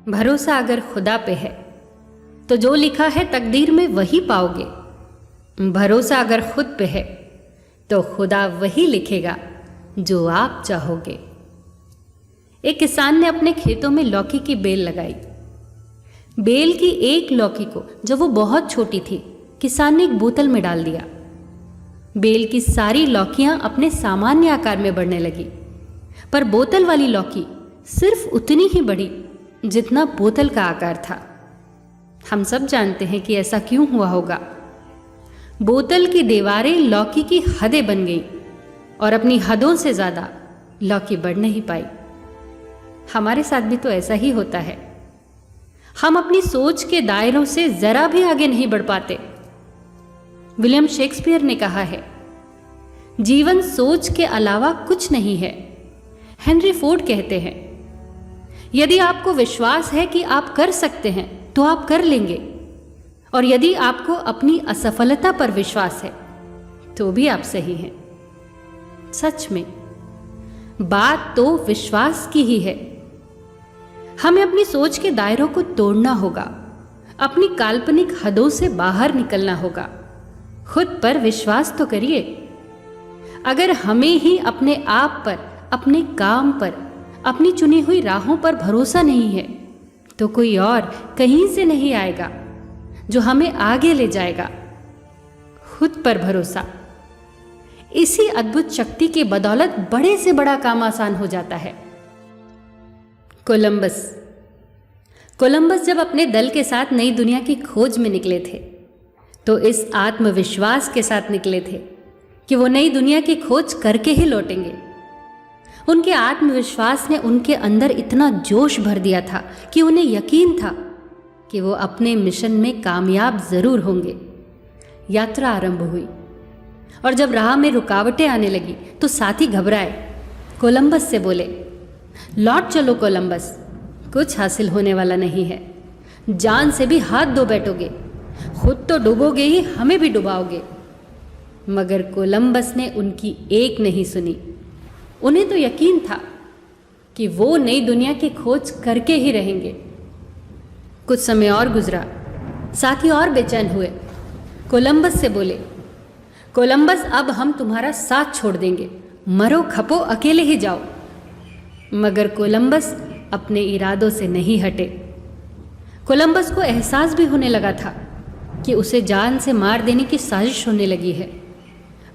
भरोसा अगर खुदा पे है तो जो लिखा है तकदीर में वही पाओगे। भरोसा अगर खुद पे है तो खुदा वही लिखेगा जो आप चाहोगे। एक किसान ने अपने खेतों में लौकी की बेल लगाई। बेल की एक लौकी को जब वो बहुत छोटी थी, किसान ने एक बोतल में डाल दिया। बेल की सारी लौकियां अपने सामान्य आकार में बढ़ने लगी, पर बोतल वाली लौकी सिर्फ उतनी ही बढ़ी जितना बोतल का आकार था। हम सब जानते हैं कि ऐसा क्यों हुआ होगा। बोतल की दीवारें लौकी की हदें बन गई और अपनी हदों से ज्यादा लौकी बढ़ नहीं पाई। हमारे साथ भी तो ऐसा ही होता है। हम अपनी सोच के दायरों से जरा भी आगे नहीं बढ़ पाते। विलियम शेक्सपियर ने कहा है, जीवन सोच के अलावा कुछ नहीं है। हेनरी फोर्ड कहते हैं, यदि आपको विश्वास है कि आप कर सकते हैं तो आप कर लेंगे, और यदि आपको अपनी असफलता पर विश्वास है तो भी आप सही हैं। सच में बात तो विश्वास की ही है। हमें अपनी सोच के दायरों को तोड़ना होगा, अपनी काल्पनिक हदों से बाहर निकलना होगा। खुद पर विश्वास तो करिए। अगर हमें ही अपने आप पर, अपने काम पर, अपनी चुनी हुई राहों पर भरोसा नहीं है तो कोई और कहीं से नहीं आएगा जो हमें आगे ले जाएगा। खुद पर भरोसा, इसी अद्भुत शक्ति की बदौलत बड़े से बड़ा काम आसान हो जाता है। कोलंबस जब अपने दल के साथ नई दुनिया की खोज में निकले थे तो इस आत्मविश्वास के साथ निकले थे कि वो नई दुनिया की खोज करके ही लौटेंगे। उनके आत्मविश्वास ने उनके अंदर इतना जोश भर दिया था कि उन्हें यकीन था कि वो अपने मिशन में कामयाब जरूर होंगे। यात्रा आरंभ हुई और जब राह में रुकावटें आने लगी तो साथी घबराए। कोलंबस से बोले, लौट चलो कोलंबस, कुछ हासिल होने वाला नहीं है। जान से भी हाथ धो बैठोगे, खुद तो डूबोगे ही, हमें भी डुबाओगे। मगर कोलंबस ने उनकी एक नहीं सुनी। उन्हें तो यकीन था कि वो नई दुनिया की खोज करके ही रहेंगे। कुछ समय और गुजरा, साथी और बेचैन हुए। कोलंबस से बोले, कोलंबस अब हम तुम्हारा साथ छोड़ देंगे, मरो खपो अकेले ही जाओ। मगर कोलंबस अपने इरादों से नहीं हटे। कोलंबस को एहसास भी होने लगा था कि उसे जान से मार देने की साजिश होने लगी है।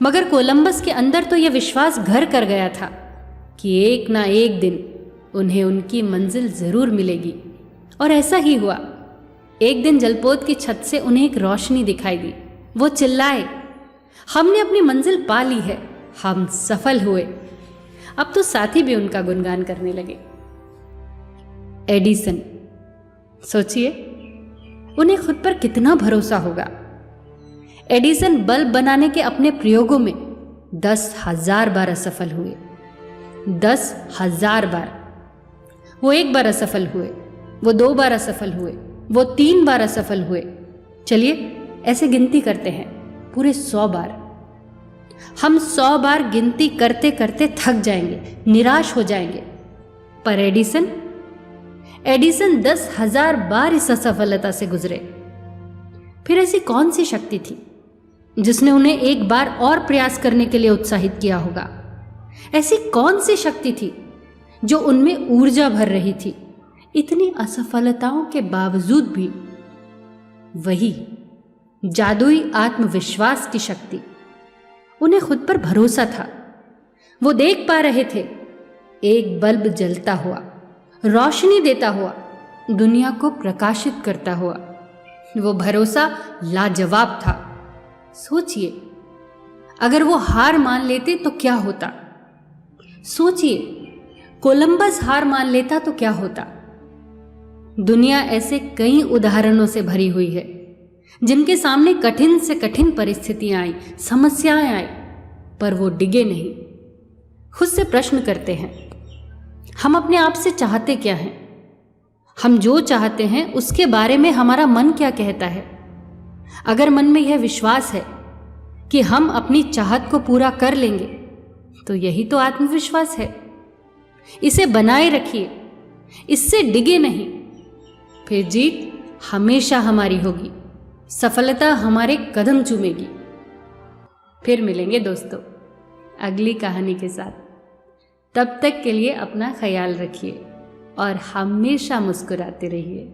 मगर कोलंबस के अंदर तो यह विश्वास घर कर गया था कि एक ना एक दिन उन्हें उनकी मंजिल जरूर मिलेगी। और ऐसा ही हुआ। एक दिन जलपोत की छत से उन्हें एक रोशनी दिखाई दी। वो चिल्लाए, हमने अपनी मंजिल पा ली है, हम सफल हुए। अब तो साथी भी उनका गुणगान करने लगे। एडिसन, सोचिए उन्हें खुद पर कितना भरोसा होगा। एडिसन बल्ब बनाने के अपने प्रयोगों में 10,000 बार असफल हुए। 10,000 बार। वो एक बार असफल हुए, वो 2 बार असफल हुए, वो 3 बार असफल हुए। चलिए ऐसे गिनती करते हैं, पूरे 100 बार। हम 100 बार गिनती करते करते थक जाएंगे, निराश हो जाएंगे। पर एडिसन 10,000 बार इस असफलता से गुजरे। फिर ऐसी कौन सी शक्ति थी जिसने उन्हें एक बार और प्रयास करने के लिए उत्साहित किया होगा? ऐसी कौन सी शक्ति थी जो उनमें ऊर्जा भर रही थी इतनी असफलताओं के बावजूद भी? वही जादुई आत्मविश्वास की शक्ति। उन्हें खुद पर भरोसा था। वो देख पा रहे थे एक बल्ब जलता हुआ, रोशनी देता हुआ, दुनिया को प्रकाशित करता हुआ। वो भरोसा लाजवाब था। सोचिए अगर वो हार मान लेते तो क्या होता? सोचिए कोलंबस हार मान लेता तो क्या होता? दुनिया ऐसे कई उदाहरणों से भरी हुई है जिनके सामने कठिन से कठिन परिस्थितियां आई, समस्याएं आई, पर वो डिगे नहीं। खुद से प्रश्न करते हैं, हम अपने आप से चाहते क्या हैं? हम जो चाहते हैं उसके बारे में हमारा मन क्या कहता है? अगर मन में यह विश्वास है कि हम अपनी चाहत को पूरा कर लेंगे तो यही तो आत्मविश्वास है। इसे बनाए रखिए, इससे डिगे नहीं। फिर जीत हमेशा हमारी होगी, सफलता हमारे कदम चूमेगी। फिर मिलेंगे दोस्तों अगली कहानी के साथ। तब तक के लिए अपना ख्याल रखिए और हमेशा मुस्कुराते रहिए।